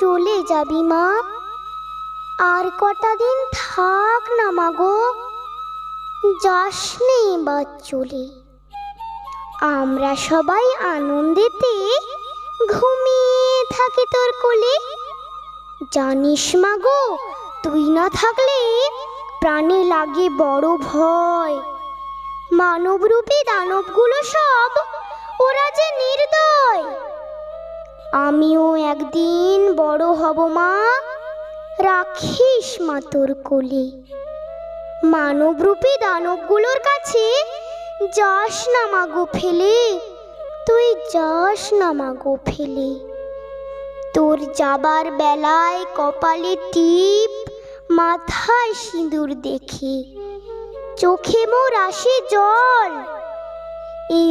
চলে যাবি মা, আর কটা দিন থাক না মাগো, যাস নে এবার চলে। আমরা সবাই আনন্দেতে ঘুমিয়ে থাকি তোর কোলে। জানিস মাগো, তুই না থাকলে প্রাণে লাগে বড় ভয়। মানবরূপী দানবগুলো সব ওরা যে নির্দয়। আমিও একদিন বড় হব মা, রাখিস মা তোর কোলে। মানবরূপী দানবগুলোর কাছে যাস না মাগো ফেলে, তুই যাস না মাগো ফেলে। তোর যাবার বেলায় কপালে টিপ, মাথায় সিঁদুর দেখে চোখে মোর আসে জল। এই